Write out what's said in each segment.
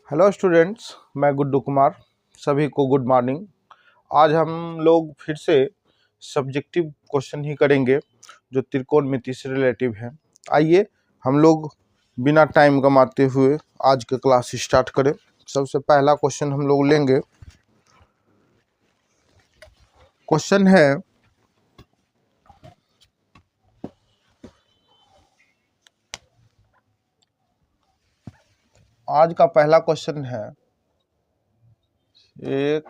Hello students, मैं गुड्डू कुमार। सभी को गुड मॉर्निंग। आज हम लोग फिर से सब्जेक्टिव क्वेश्चन ही करेंगे जो त्रिकोणमिति से रिलेटिव है। आइए हम लोग बिना टाइम गंवाते हुए आज का क्लास स्टार्ट करें। सबसे पहला क्वेश्चन हम लोग लेंगे। क्वेश्चन है, आज का पहला क्वेश्चन है, एक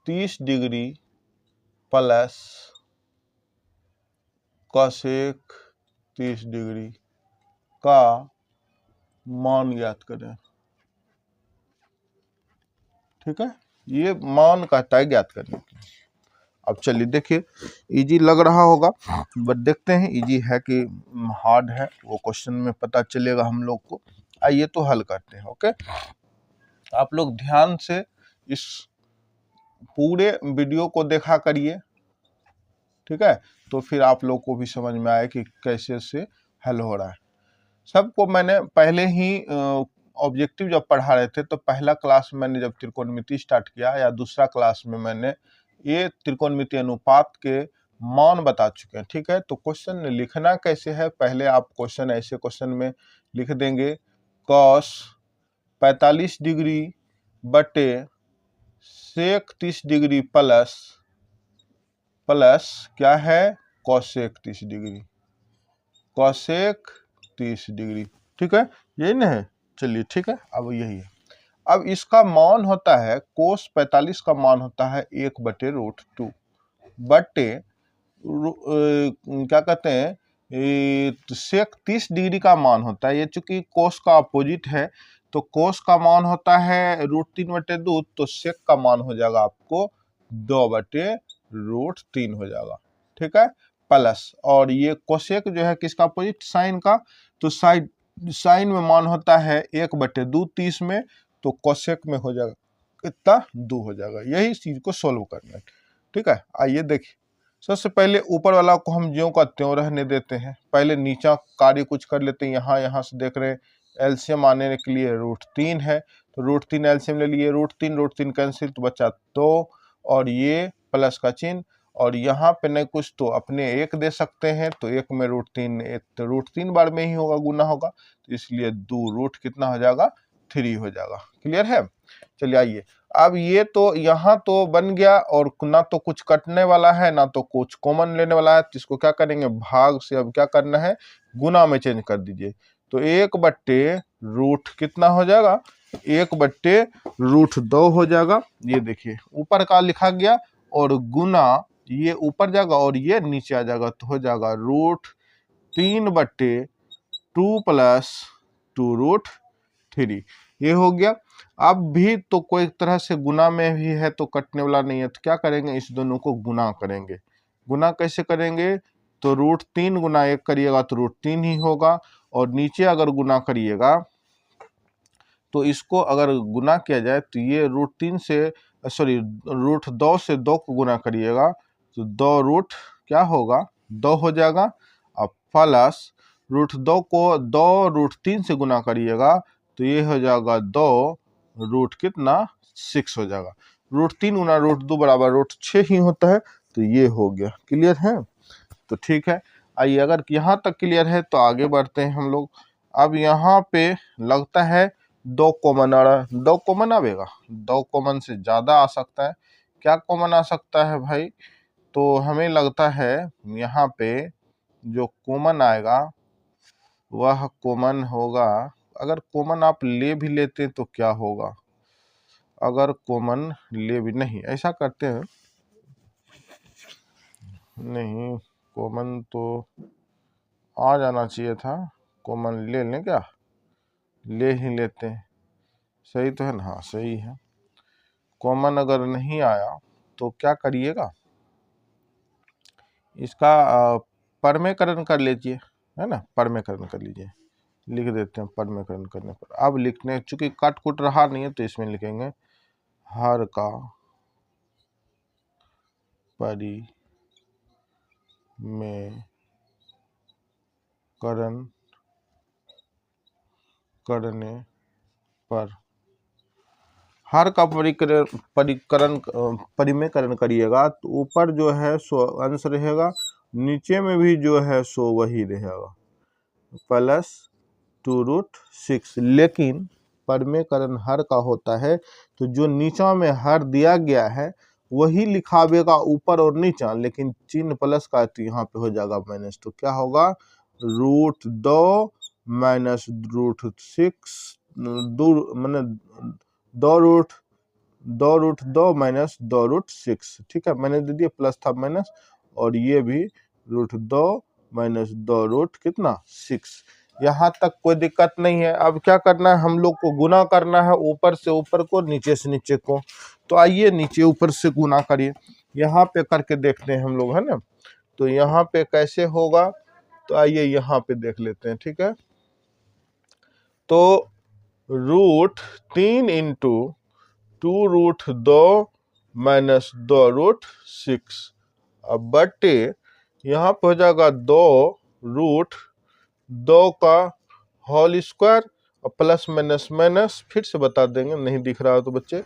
30 डिग्री प्लस कोसेक 30 डिग्री का मान ज्ञात करें। ठीक है, ये मान कहता है ज्ञात करने के लिए। अब चलिए देखिए, इजी लग रहा होगा बट देखते हैं इजी है कि हार्ड है, वो क्वेश्चन में पता चलेगा हम लोग को। आइए तो हल करते हैं। ओके, आप लोग ध्यान से इस पूरे वीडियो को देखा करिए। ठीक है, तो फिर आप लोग को भी समझ में आए कि कैसे से हल हो रहा है। सबको मैंने पहले ही ऑब्जेक्टिव जब पढ़ा रहे थे तो पहला क्लास में मैंने जब त्रिकोणमिति स्टार्ट किया या दूसरा क्लास में मैंने ये त्रिकोणमिति अनुपात के मान बता चुके हैं। ठीक है, तो क्वेश्चन लिखना कैसे है, पहले आप क्वेश्चन ऐसे क्वेश्चन में लिख देंगे cos 45 डिग्री बटे सेक 30 डिग्री प्लस क्या है कोसेक 30 डिग्री, कोसेक 30 डिग्री। ठीक है, यही ना है। चलिए ठीक है, अब यही है। अब इसका मान होता है कोस 45 का मान होता है 1/√2 बटे क्या कहते हैं सेक 30 डिग्री का मान होता है। ये चूंकि कोस का अपोजिट है तो कोस का मान होता है √3/2, तो सेक का मान हो जाएगा आपको 2/√3 हो जाएगा। ठीक है, प्लस और ये कोसेक जो है किसका अपोजिट, साइन का, तो साइन में मान होता है 1/2 30 में, तो कोसेक में हो जाएगा इतना 2 हो जाएगा। यही चीज को सोल्व करना है। ठीक है, आइए देखिए। सबसे पहले ऊपर वाला को हम ज्यों का त्यों रहने देते हैं। पहले नीचा कार्य कुछ कर लेते हैं। यहाँ से देख रहे हैं एलसीएम आने के लिए √3 है, तो √3 एलसीएम ले लिए, √3 कैंसिल तो बचा 2 और ये प्लस का चिन्ह, और यहाँ पे नहीं कुछ तो अपने 1 दे सकते हैं, तो 1 में √3 एक तो √3 बार में ही होगा, गुना होगा, तो इसलिए 2 रूट कितना हो जाएगा 3 हो जाएगा। क्लियर है। चलिए आइए, अब ये तो यहाँ तो बन गया और ना तो कुछ कटने वाला है ना तो कुछ कॉमन लेने वाला है, तो इसको क्या करेंगे, भाग से अब क्या करना है, गुना में चेंज कर दीजिए। तो 1/√, कितना हो जाएगा 1/√2 हो जाएगा। ये देखिए ऊपर का लिखा गया और गुना ये ऊपर जाएगा और ये नीचे आ जाएगा, तो हो जाएगा √3/2 प्लस 2√3। ये हो गया। अब भी तो कोई तरह से गुना में भी है तो कटने वाला नहीं है, तो क्या करेंगे, इस दोनों को गुना करेंगे। गुना कैसे करेंगे, तो √3 गुना 1 करिएगा तो √3 ही होगा, और नीचे अगर गुना करिएगा तो इसको अगर गुना किया जाए तो ये √3 से √2 से 2 को गुना करिएगा तो 2 रूट क्या होगा 2 हो जाएगा। अब प्लस √2 को 2 √3 से गुना करिएगा तो ये हो जाएगा 2 रूट कितना 6 हो जाएगा। √3 गुना √2 बराबर √6 ही होता है, तो ये हो गया। क्लियर है, तो ठीक है। आइए, अगर यहाँ तक क्लियर है तो आगे बढ़ते हैं हम लोग। अब यहाँ पे लगता है 2 कॉमन आ रहा है, 2 कॉमन आवेगा, 2 कॉमन से ज्यादा आ सकता है। क्या कॉमन आ सकता है भाई, तो हमें लगता है यहाँ पे जो कॉमन आएगा वह कॉमन होगा, अगर कॉमन आप ले भी लेते तो क्या होगा, अगर कॉमन ले भी नहीं, ऐसा करते हैं, नहीं कॉमन तो आ जाना चाहिए था, कॉमन ले लें क्या, ले ही लेते हैं, सही तो है ना, हाँ सही है। कॉमन अगर नहीं आया तो क्या करिएगा, इसका परमेकरण कर लीजिए, है ना, परमेकरण कर लीजिए, लिख देते हैं परमेकरण करने पर। अब लिखने चूंकि कट कुट रहा नहीं है तो इसमें लिखेंगे हर का परिमेकरण करने पर हर का परिमेयकरण करिएगा तो ऊपर जो है सो अंश रहेगा, नीचे में भी जो है सो वही रहेगा प्लस 2√6। लेकिन परिमेयकरण हर का होता है तो जो नीचा में हर दिया गया है वही लिखावेगा ऊपर और नीचा, लेकिन चिन्ह प्लस का तो यहाँ पे हो जाएगा माइनस। तो क्या होगा √2 माइनस √6, मैंने 2√2 माइनस 2√6। ठीक है, मैंने दे दिया प्लस था माइनस, और ये भी √2 माइनस 2√6। यहाँ तक कोई दिक्कत नहीं है। अब क्या करना है, हम लोग को गुना करना है ऊपर से ऊपर को, नीचे से नीचे को। तो आइए नीचे ऊपर से गुना करिए, यहाँ पे करके देखते हैं हम लोग, है ना। तो यहाँ पे कैसे होगा, तो आइए यहाँ पे देख लेते हैं। ठीक है, तो √3 इंटू 2√2 माइनस 2√6, अब बटे यहाँ पे हो जाएगा 2√2 का होल स्क्वायर और प्लस माइनस माइनस, फिर से बता देंगे नहीं दिख रहा हो तो बच्चे,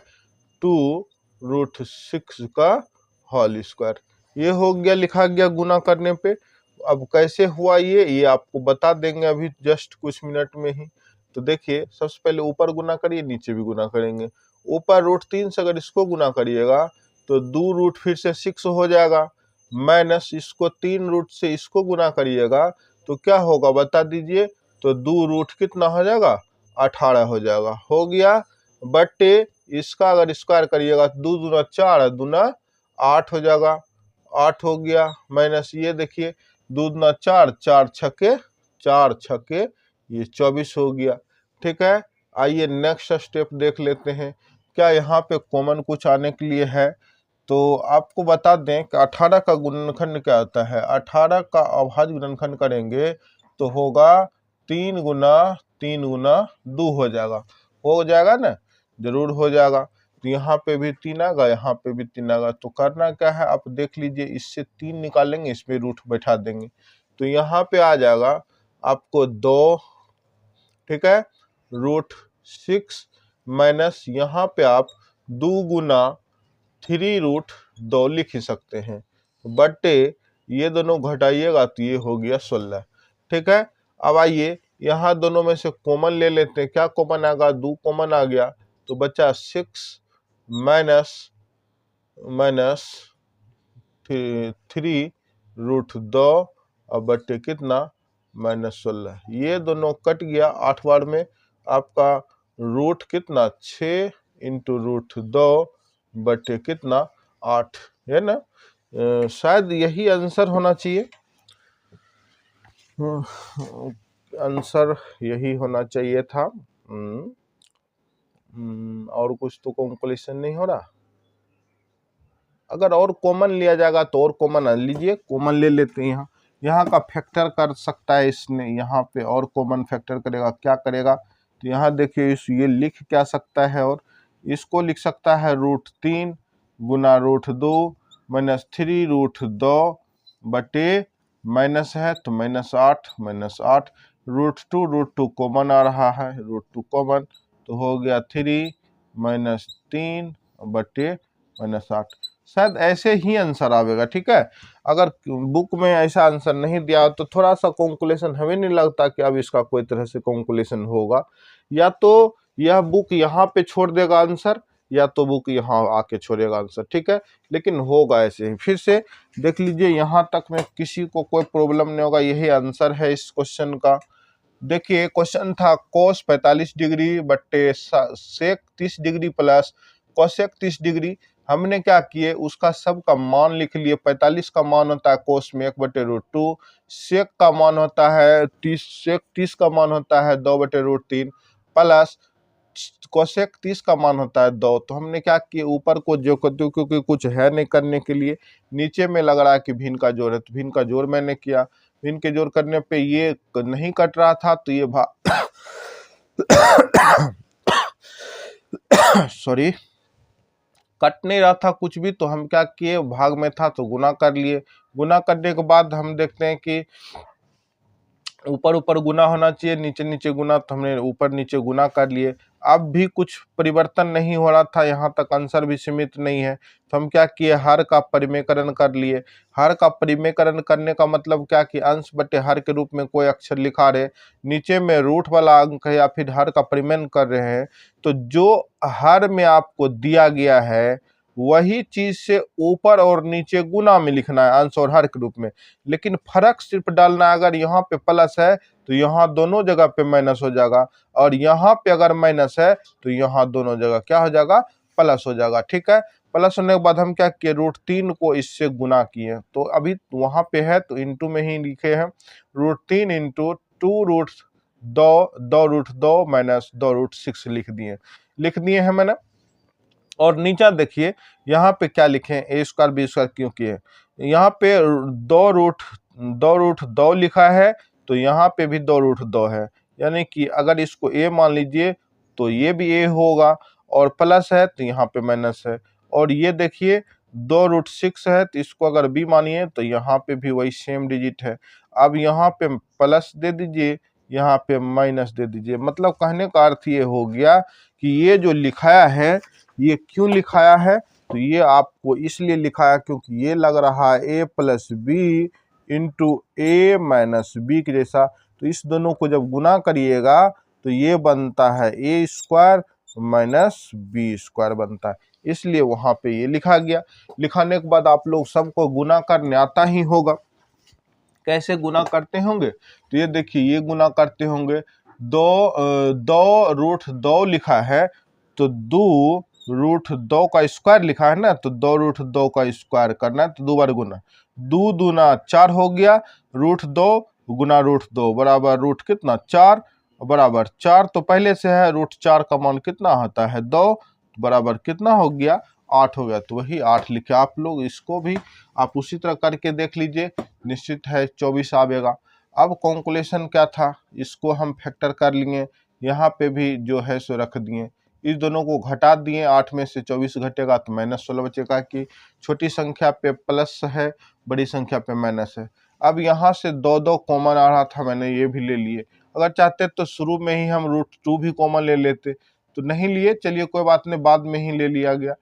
2√6 का होल स्क्वायर। ये हो गया, लिखा गया गुना करने पे। अब कैसे हुआ ये आपको बता देंगे अभी जस्ट कुछ मिनट में ही। तो देखिए, सबसे पहले ऊपर गुना करिए, नीचे भी गुना करेंगे। ऊपर √3 से अगर इसको गुना करिएगा तो 2 फिर से 6 हो जाएगा, माइनस इसको 3 रूट से इसको गुना करिएगा तो क्या होगा बता दीजिए, तो 2 कितना हो जाएगा 18 हो जाएगा, हो गया। बट्टे इसका अगर स्क्वायर करिएगा तो 2 दूना 4, दूना 8 हो जाएगा, 8 हो गया। माइनस ये देखिए 2 दूना 4, 4 छक्के ये 24 हो गया। ठीक है, आइए नेक्स्ट स्टेप देख लेते हैं। क्या यहाँ पे कॉमन कुछ आने के लिए है, तो आपको बता दें कि 18 का गुणनखंड क्या होता है। 18 का अभाज्य गुणनखंड करेंगे तो होगा 3 गुना 3 गुना 2 हो जाएगा ना, जरूर हो जाएगा। तो यहाँ पे भी 3 आएगा, यहाँ पे भी 3 आएगा। तो करना क्या है, आप देख लीजिए, इससे 3 निकालेंगे, इसमें रूट बैठा देंगे तो यहाँ पे आ जाएगा आपको 2। ठीक है, √6 माइनस यहाँ पे आप 2 गुना 3√2 लिख ही सकते हैं, बटे ये दोनों घटाइएगा तो ये हो गया 16। ठीक है, अब आइए यहाँ दोनों में से कॉमन ले लेते हैं। क्या कॉमन आएगा, 2 कॉमन आ गया तो बचा 6 माइनस 3√2 और बटे कितना -16। ये दोनों कट गया 8 बार में, आपका रूट कितना 6 इंटू √2 बटे कितना 8 है ना। शायद यही आंसर होना चाहिए, आंसर यही होना चाहिए था। और कुछ तो कैलकुलेशन नहीं हो रहा। अगर और कॉमन लिया जाएगा तो और कॉमन लीजिए, कॉमन ले लेते हैं। यहाँ का फैक्टर कर सकता है इसने, यहाँ पे और कॉमन फैक्टर करेगा, क्या करेगा तो यहाँ देखिए ये लिख क्या सकता है, और इसको लिख सकता है √3 गुना √2 माइनस 3√2 बटे माइनस है तो -8 √2 कॉमन आ रहा है, √2 कॉमन तो हो गया 3 माइनस 3 बटे -8। शायद ऐसे ही आंसर आवेगा। ठीक है, अगर बुक में ऐसा आंसर नहीं दिया तो थोड़ा सा कैलकुलेशन हमें नहीं लगता कि अब इसका कोई तरह से कैलकुलेशन होगा, या तो यह बुक यहाँ पे छोड़ देगा आंसर, या तो बुक यहाँ आके छोड़ेगा आंसर। ठीक है, लेकिन होगा ऐसे ही। फिर से देख लीजिए, यहाँ तक में किसी को कोई प्रॉब्लम नहीं होगा, यही आंसर है इस क्वेश्चन का। देखिए क्वेश्चन था cos 45 डिग्री बट्टे sec 30 degree plus cosec 30 degree. हमने क्या किए, उसका सब का मान लिख लिए। 45 का मान होता है cos में 1/√2, sec का मान होता है 30, sec 30 का मान होता है 2/√3 प्लस cosec 30 का मान होता है 2। तो हमने क्या किया, ऊपर को जो क्योंकि कुछ है नहीं करने के लिए, नीचे में लग रहा है कि भिन्न का जोड़ है तो भिन्न का जोड़ मैंने किया। भिन्न के जोड़ करने पे ये नहीं कट रहा था तो ये सॉरी कट नहीं रहा था कुछ भी, तो हम क्या किए, भाग में था तो गुना कर लिए। गुना करने के बाद हम देखते हैं कि ऊपर ऊपर गुना होना चाहिए, नीचे नीचे गुना, तो हमने ऊपर नीचे गुना कर लिए। अब भी कुछ परिवर्तन नहीं हो रहा था, यहाँ तक आंसर भी सीमित नहीं है, तो हम क्या किए, हर का परिमेयकरण कर लिए। हर का परिमेयकरण करने का मतलब क्या कि अंश बटे हर के रूप में कोई अक्षर लिखा रहे, नीचे में रूट वाला अंक है या फिर हर का परिमेय कर रहे हैं, तो जो हर में आपको दिया गया है वही चीज से ऊपर और नीचे गुना में लिखना है, अंश और हर के रूप में। लेकिन फर्क सिर्फ डालना, अगर यहाँ पे प्लस है तो यहाँ दोनों जगह पे माइनस हो जाएगा, और यहाँ पे अगर माइनस है तो यहाँ दोनों जगह क्या हो जाएगा, प्लस हो जाएगा। ठीक है, प्लस होने के बाद हम क्या किए, √3 को इससे गुना किए, तो अभी वहां पे है तो इंटू में ही लिखे हैं, √3 इंटू 2√2 माइनस 2√6 लिख दिए हैं मैंने। और नीचा देखिए यहाँ पे क्या लिखे हैं, a² b² क्यों किए, यहाँ पे 2√2 लिखा है तो यहाँ पे भी 2√2 है, यानी कि अगर इसको a मान लीजिए तो ये भी a होगा, और प्लस है तो यहाँ पे माइनस है। और ये देखिए 2√6 है तो इसको अगर b मानिए तो यहाँ पे भी वही सेम डिजिट है। अब यहाँ पे प्लस दे दीजिए, यहाँ पे माइनस दे दीजिए, मतलब कहने का अर्थ ये हो गया कि ये जो लिखाया है ये क्यों लिखाया है, तो ये आपको इसलिए लिखाया क्योंकि ये लग रहा है a plus B into A minus B के जैसा, तो इस दोनों को जब गुना करिएगा तो ये बनता है a² माइनस b² बनता है, इसलिए वहां पे ये लिखा गया। लिखाने के बाद आप लोग सबको गुना करने आता ही होगा, कैसे गुना करते होंगे, तो ये देखिए ये गुना करते होंगे, 2√2 लिखा है तो 2√2 का स्क्वायर लिखा है ना, तो 2√2 का स्क्वायर करना है, तो 2 बार गुना, 2 दूना 4 हो गया, √2 गुना √2 बराबर रूट कितना 4 बराबर 4, तो पहले से है √4 का मान कितना होता है 2, बराबर कितना हो गया 8 हो गया, तो वही 8 लिखे। आप लोग इसको भी आप उसी तरह करके देख लीजिए, निश्चित है 24 आवेगा। अब कैलकुलेशन क्या था, इसको हम फैक्टर कर लिए, यहाँ पे भी जो है सो रख दिए, इस दोनों को घटा दिए, 8 में से 24 घटेगा तो -16 बचेगा, कि छोटी संख्या पे प्लस है, बड़ी संख्या पे माइनस है। अब यहाँ से 2 कॉमन आ रहा था, मैंने ये भी ले लिए, अगर चाहते तो शुरू में ही हम √2 भी कॉमन ले लेते, तो नहीं लिए, चलिए कोई बात नहीं, बाद में ही ले लिया गया,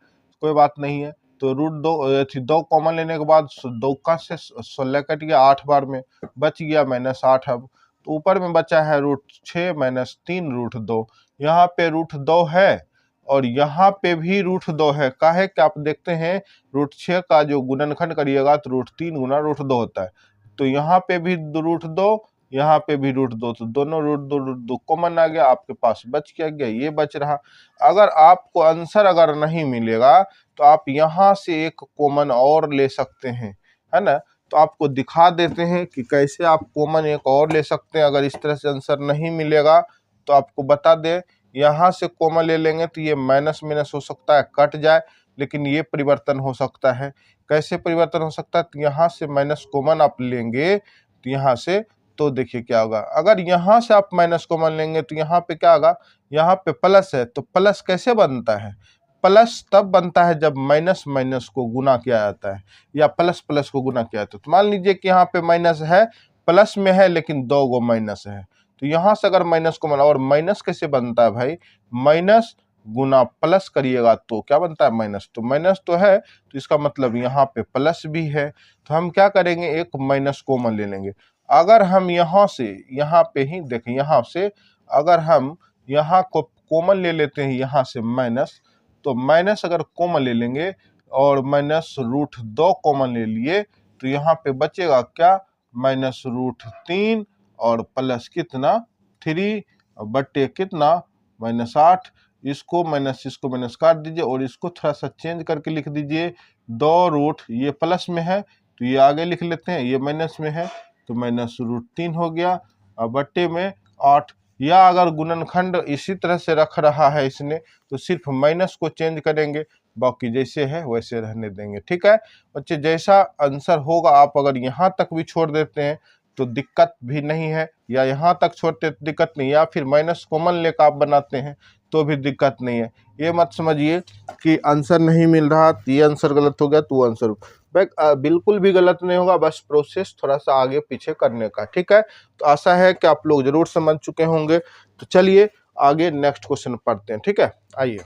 कोई बात नहीं है। तो √2 कॉमन लेने के बाद 2 का से 16 कट गया, 8 बार में बच गया -8। अब तो ऊपर में बचा है √6 माइनस 3√2, यहाँ पे √2 है और यहाँ पे भी √2 है, काहे कि आप देखते हैं √6 का जो गुणनखंड करिएगा तो √3 गुना √2 होता है, तो यहाँ पे भी √2, यहाँ पे भी √2, तो दोनों √2 कॉमन आ गया, आपके पास बच गया ये बच रहा। अगर आपको आंसर अगर नहीं मिलेगा तो आप यहाँ से एक कॉमन और ले सकते हैं, है ना, तो आपको दिखा देते हैं कि कैसे आप कॉमन एक और ले सकते हैं। अगर इस तरह से आंसर नहीं मिलेगा तो आपको बता दें, यहाँ से कॉमन ले लेंगे तो ये माइनस माइनस हो सकता है कट जाए, लेकिन ये परिवर्तन हो सकता है। कैसे परिवर्तन हो सकता है, तो यहाँ से माइनस कॉमन आप लेंगे तो यहाँ से, तो देखिए क्या होगा, अगर यहाँ से आप माइनस कॉमन लेंगे तो यहाँ पे क्या होगा, यहाँ पे प्लस है, तो प्लस कैसे बनता है, प्लस तब बनता है जब माइनस माइनस को गुना किया जाता है, या प्लस प्लस को गुना किया जाता है। तो मान लीजिए कि यहाँ पे माइनस है, प्लस में है लेकिन 2 गो माइनस है, तो यहाँ से अगर माइनस को और माइनस कैसे बनता है भाई, माइनस गुना प्लस करिएगा तो क्या बनता है माइनस, तो माइनस तो है, तो इसका मतलब यहाँ पे प्लस भी है, तो हम क्या करेंगे, एक माइनस कॉमन ले लेंगे। अगर हम यहाँ से यहाँ पे ही देखें, यहाँ से अगर हम यहाँ को कॉमन ले लेते हैं, यहाँ से माइनस, तो माइनस अगर कॉमन ले लेंगे और माइनस √2 कॉमन ले लिए तो यहाँ पे बचेगा क्या, माइनस √3 और प्लस कितना 3 बट्टे कितना -8, इसको माइनस काट दीजिए और इसको थोड़ा सा चेंज करके लिख दीजिए, 2 ये प्लस में है तो ये आगे लिख लेते हैं, ये माइनस में है तो माइनस √3 हो गया और बट्टे में 8। या अगर गुणनखंड इसी तरह से रख रहा है इसने, तो सिर्फ माइनस को चेंज करेंगे, बाकी जैसे है वैसे रहने देंगे। ठीक है बच्चे, जैसा आंसर होगा, आप अगर यहाँ तक भी छोड़ देते हैं तो दिक्कत भी नहीं है, या यहाँ तक छोड़ते तो दिक्कत नहीं, या फिर माइनस कॉमन लेकर आप बनाते हैं तो भी दिक्कत नहीं है। ये मत समझिए कि आंसर नहीं मिल रहा तो ये आंसर गलत हो गया तो वो आंसर, बिल्कुल भी गलत नहीं होगा, बस प्रोसेस थोड़ा सा आगे पीछे करने का। ठीक है, तो आशा है कि आप लोग जरूर समझ चुके होंगे। तो चलिए आगे नेक्स्ट क्वेश्चन पढ़ते हैं, ठीक है। आइए,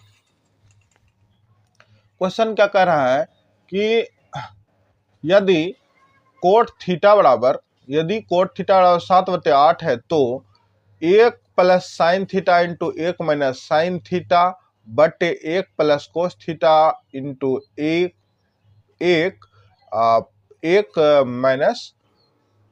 क्वेश्चन क्या कह रहा है कि यदि कोट थीटा बराबर 7/8 है तो 1 plus sine theta into 1 minus sine theta बटे 1 plus cos theta into 1 minus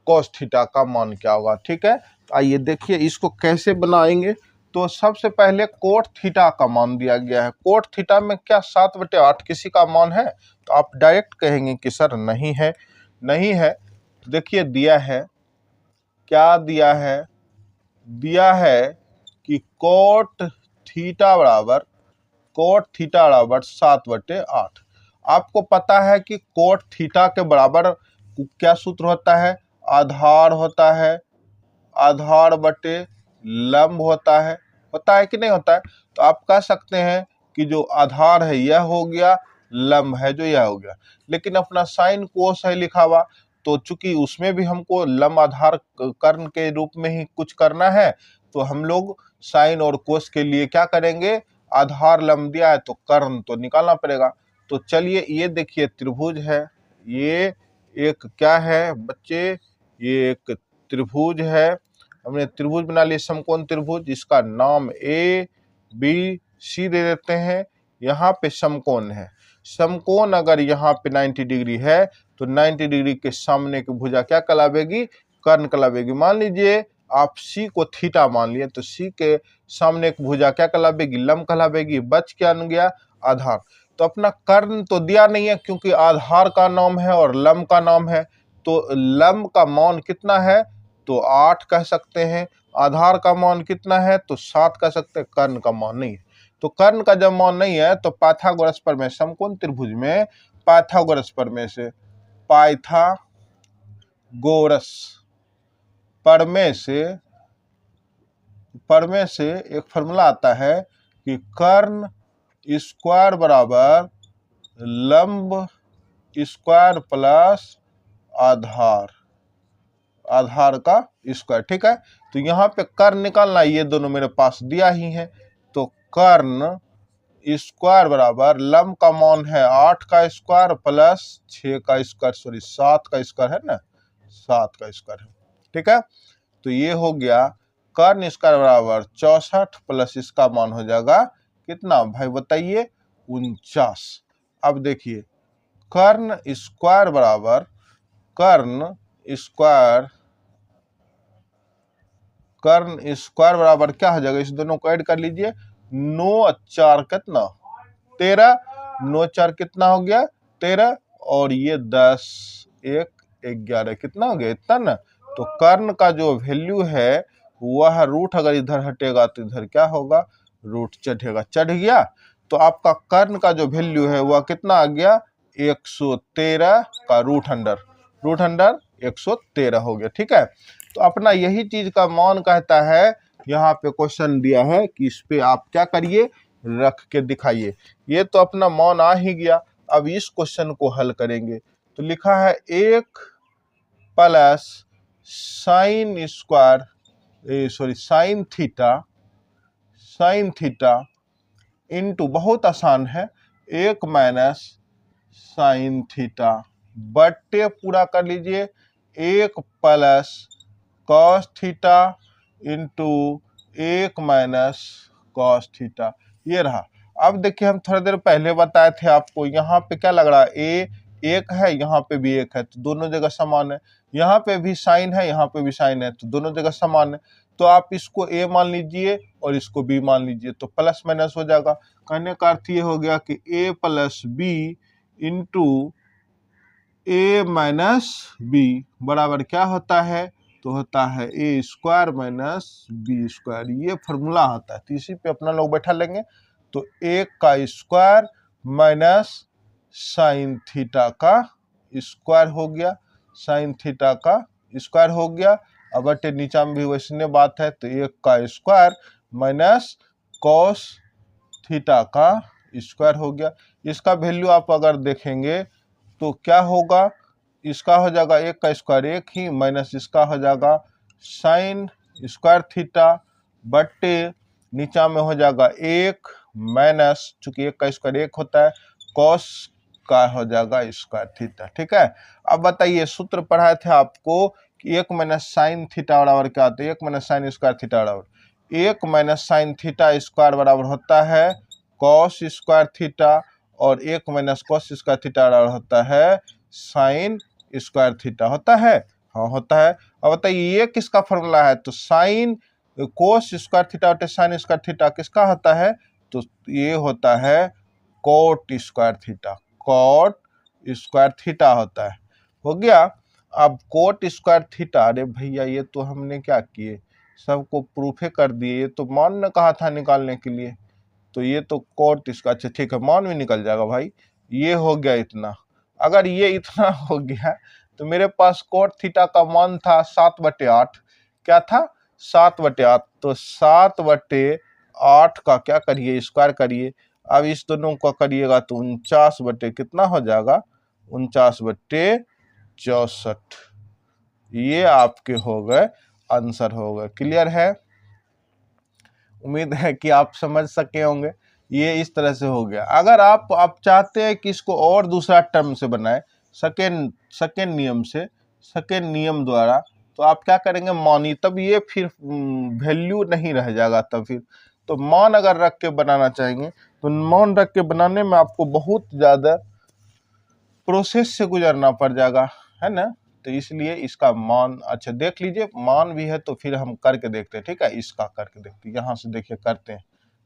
cos theta का मान क्या होगा, ठीक है। आइए देखिए इसको कैसे बनाएंगे। तो सबसे पहले कोट थीटा का मान दिया गया है। कोट थीटा में क्या 7/8 किसी का मान है? तो आप डायरेक्ट कहेंगे कि सर नहीं है, नहीं है। तो देखिए दिया है, क्या दिया है? दिया है कि कोट थीटा बराबर 7/8। आपको पता है कि कोट थीटा के बराबर क्या सूत्र होता है? आधार होता है, आधार बटे लंब होता है कि नहीं होता है? तो आप कह सकते हैं कि जो आधार है यह हो गया, लंब है जो यह हो गया। लेकिन अपना साइन कोस है लिखा हुआ, तो चूंकि उसमें भी हमको लंब आधार कर्ण के रूप में ही कुछ करना है, तो हम लोग साइन और कोस के लिए क्या करेंगे? आधार लंब दिया है तो कर्ण तो निकालना पड़ेगा। तो चलिए ये देखिए त्रिभुज है, ये एक क्या है बच्चे? ये एक त्रिभुज है। हमने त्रिभुज बना लिया, समकोण त्रिभुज। इसका नाम ए बी सी दे देते हैं। यहाँ पे समकोण है। समकोण अगर यहाँ पे 90 डिग्री है तो 90 डिग्री के सामने की भुजा क्या कहलावेगी? कर्ण कहलावेगी। मान लीजिए आप सी को थीटा मान लिए, तो सी के सामने की भुजा क्या कहलावेगी? लंब कहलावेगी। बच क्या बन गया? आधार। तो अपना कर्ण तो दिया नहीं है क्योंकि आधार का नाम है और लंब का नाम है। तो लंब का मान कितना है? तो 8 कह सकते हैं। आधार का मान कितना है? तो 7 कह सकते हैं। कर्ण का मान नहीं है। तो कर्ण का जब मान नहीं है तो पाइथागोरस प्रमेय, समकोण त्रिभुज में पाइथागोरस प्रमेय से प्रमेय से एक फॉर्मूला आता है कि कर्ण स्क्वायर बराबर लंब स्क्वायर प्लस आधार का स्क्वायर, ठीक है। तो यहाँ पे कर्ण निकालना, ये दोनों मेरे पास दिया ही है। तो कर्ण स्क्वायर बराबर लंब का मान है 8 का स्क्वायर प्लस 6 का स्क्वायर, सॉरी 7 का स्क्वायर है ना, 7 का स्क्वायर है, ठीक है। तो ये हो गया कर्ण स्क्वायर बराबर 64 प्लस इसका मान हो जाएगा कितना भाई बताइए? 49। अब देखिए कर्ण स्क्वायर बराबर क्या हो जाएगा? इस दोनों को ऐड कर लीजिए। 9 और 4 कितना? 13। 9 4 कितना हो गया? 13। और ये 10 1 11 कितना हो गया? इतना ना। तो कर्ण का जो वैल्यू है वह रूट अगर इधर हटेगा तो इधर क्या होगा? रूट चढ़ेगा। चढ़ गया। तो आपका कर्ण का जो वैल्यू है वह कितना आ गया? 113 का रूट अंडर 113 हो गया, ठीक है। तो अपना यही चीज का मान कहता है, यहाँ पे क्वेश्चन दिया है कि इस पे आप क्या करिए? रख के दिखाइए। ये तो अपना मान आ ही गया। अब इस क्वेश्चन को हल करेंगे। तो लिखा है 1 प्लस साइन थीटा इंटू, बहुत आसान है, 1 माइनस साइन थीटा बटे पूरा कर लीजिए 1 plus cos theta into 1 minus cos theta. ये रहा। अब देखिए हम थोड़ी देर पहले बताए थे आपको, यहाँ पे क्या लग रहा है? ए एक है, यहाँ पे भी एक है, तो दोनों जगह समान है। यहाँ पे भी साइन है, यहाँ पे भी साइन है, तो दोनों जगह समान है। तो आप इसको ए मान लीजिए और इसको बी मान लीजिए, तो प्लस माइनस हो जाएगा। कहने का अर्थ ये हो गया कि ए plus B into A minus B बराबर क्या होता है? तो होता है ए स्क्वायर माइनस बी स्क्वायर। ये फॉर्मूला होता है। तो इसी पे अपना लोग बैठा लेंगे। तो 1 का स्क्वायर माइनस साइन थीटा का स्क्वायर हो गया, साइन थीटा का स्क्वायर हो गया। अब बटे नीचा में भी वैसने बात है, तो 1 का स्क्वायर माइनस कॉस थीटा का स्क्वायर हो गया। इसका वैल्यू आप अगर देखेंगे तो क्या होगा? इसका हो जाएगा 1 का स्क्वायर 1 ही, माइनस इसका हो जाएगा साइन स्क्वायर थीटा बट्टे नीचा में हो जाएगा 1 माइनस, चूंकि 1 का स्क्वायर 1 होता है, कॉस का हो जाएगा स्क्वायर थीटा। ठीक है, अब बताइए सूत्र पढ़ाए थे आपको कि 1 माइनस साइन थीटा बराबर क्या होता है, 1 माइनस साइन स्क्वायर थीटा बराबर 1 माइनस साइन थीटा स्क्वायर बराबर होता है कॉस स्क्वायर थीटा, और 1 माइनस कॉस स्क्वायर थीटा बराबर होता है साइन स्क्वायर थीटा। होता है, हाँ होता है। अब बताइए ये किसका फॉर्मूला है, तो साइन कोस स्क्वायर थीटा और साइन स्क्वायर थीटा किसका होता है, तो ये होता है coat square theta, coat square theta होता है। हो गया। अब कोट स्क्वायर थीटा, अरे भैया ये तो हमने क्या किए, सबको प्रूफे कर दिए, ये तो मान ने कहा था निकालने के लिए, तो ये तो कोट इसका, अच्छा ठीक है मान भी निकल जाएगा भाई। ये हो गया इतना, अगर ये इतना हो गया तो मेरे पास कोट थीटा का मान था 7/8, क्या था 7/8, तो 7/8 का क्या करिए स्क्वायर करिए, अब इस दोनों का करिएगा तो 49 बटे कितना हो जाएगा 49/64, ये आपके हो गए आंसर हो गए। क्लियर है, उम्मीद है कि आप समझ सके होंगे। ये इस तरह से हो गया। अगर आप चाहते हैं कि इसको और दूसरा टर्म से बनाए, सेकेंड नियम से, सेकेंड नियम द्वारा, तो आप क्या करेंगे मान, तब ये फिर वैल्यू नहीं रह जाएगा तब फिर, तो मान अगर रख के बनाना चाहेंगे तो मान रख के बनाने में आपको बहुत ज़्यादा प्रोसेस से गुजरना पड़ जाएगा, है ना। तो इसलिए इसका मान, अच्छा देख लीजिए मान भी है तो फिर हम करके देखते हैं। ठीक है, इसका करके देखते हैं, यहाँ से देखिए करते हैं।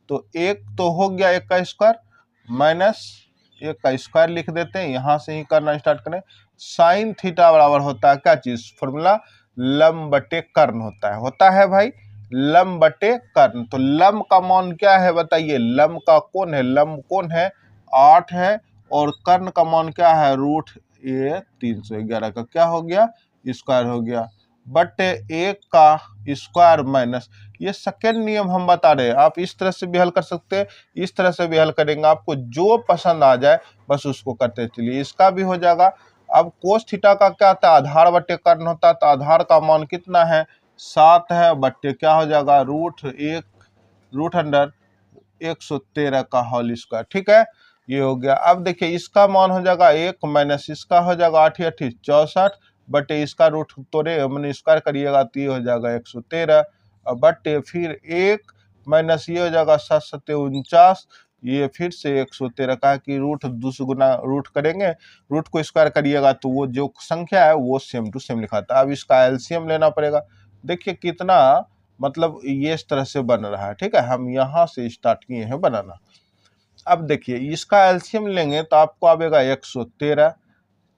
तो एक तो हो गया 1 का स्क्वायर माइनस 1 का स्क्वायर लिख देते हैं, यहाँ से ही करना स्टार्ट करें। साइन थीटा बराबर होता है क्या चीज, फॉर्मूला लंब बटे कर्ण होता है भाई, लंब बटे कर्ण। तो लंब का मान क्या है बताइए, लंब का कौन है, लंब कौन है 8 है, और कर्ण का मान क्या है √311 का क्या हो गया स्क्वायर हो गया, बटे 1 का स्क्वायर माइनस, ये सेकेंड नियम हम बता रहे हैं। आप इस तरह से भी हल कर सकते हैं, इस तरह से भी हल करेंगे, आपको जो पसंद आ जाए बस उसको करते चलिए। इसका भी हो जाएगा। अब कोस थीटा का क्या था, आधार बटे कर्ण होता है, तो आधार का मान कितना है 7 है, बटे क्या हो जाएगा √113 का होल स्क्वायर। ठीक है, ये हो गया। अब देखिए इसका मान हो जाएगा 1 माइनस इसका हो जाएगा 8 64, बटे इसका रूट तोड़े मैंने स्क्वायर करिएगा तो ये हो जाएगा 113, बटे फिर 1 माइनस ये हो जाएगा 7 7 49, ये फिर से 113 का कि रूट गुना रूट करेंगे, रूट को स्क्वायर करिएगा तो वो जो संख्या है वो सेम टू सेम लिखाता है। अब इसका एलसीएम लेना पड़ेगा। देखिए कितना मतलब ये इस तरह से बन रहा है। ठीक है, हम यहाँ से स्टार्ट किए हैं बनाना। अब देखिए इसका एलसीएम लेंगे तो आपको आएगा 113,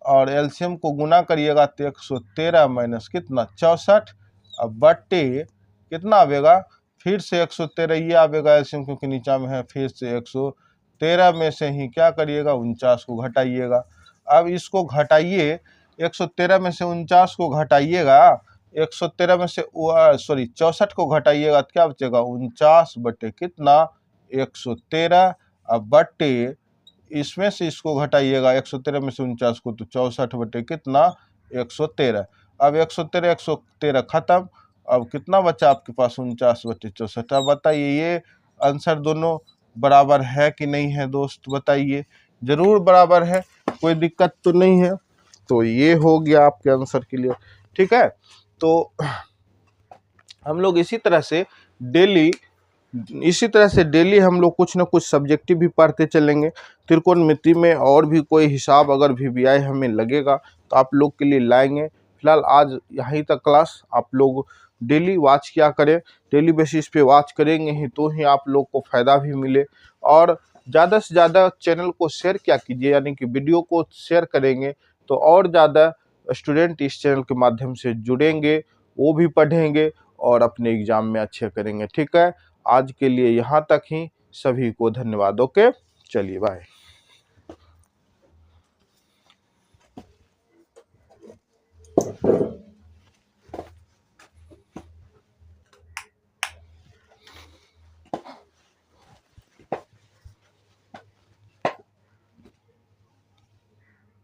और एलसीएम को गुना करिएगा तो 113 माइनस कितना 64, अब बटे कितना आएगा फिर से 113, ये आएगा एलसीएम क्योंकि नीचा में है, फिर से 113 में से ही क्या करिएगा 49 को घटाइएगा। अब इसको घटाइए, 113 में से 49 को घटाइएगा, 113 में से 64 को घटाइएगा तो क्या बचेगा 49 बटे कितना 113, अब बटे इसमें से इसको घटाइएगा 113 में से 49 को तो 64 बटे कितना 113। अब 113 खत्म, अब कितना बचा आपके पास 49 बटे 64। अब बताइए ये आंसर दोनों बराबर है कि नहीं है दोस्त, बताइए। जरूर बराबर है, कोई दिक्कत तो नहीं है। तो ये हो गया आपके आंसर के लिए। ठीक है, तो हम लोग इसी तरह से डेली हम लोग कुछ ना कुछ सब्जेक्टिव भी पढ़ते चलेंगे। त्रिकोणमिति में और भी कोई हिसाब अगर VBI हमें लगेगा तो आप लोग के लिए लाएंगे। फिलहाल आज यहीं तक क्लास, आप लोग डेली वॉच किया करें, डेली बेसिस पे वॉच करेंगे ही तो ही आप लोग को फ़ायदा भी मिले। और ज़्यादा से ज़्यादा चैनल को शेयर क्या कीजिए, यानी कि वीडियो को शेयर करेंगे तो और ज़्यादा स्टूडेंट इस चैनल के माध्यम से जुड़ेंगे, वो भी पढ़ेंगे और अपने एग्ज़ाम में अच्छे करेंगे। ठीक है, आज के लिए यहाँ तक ही, सभी को धन्यवाद। ओके, चलिए बाय।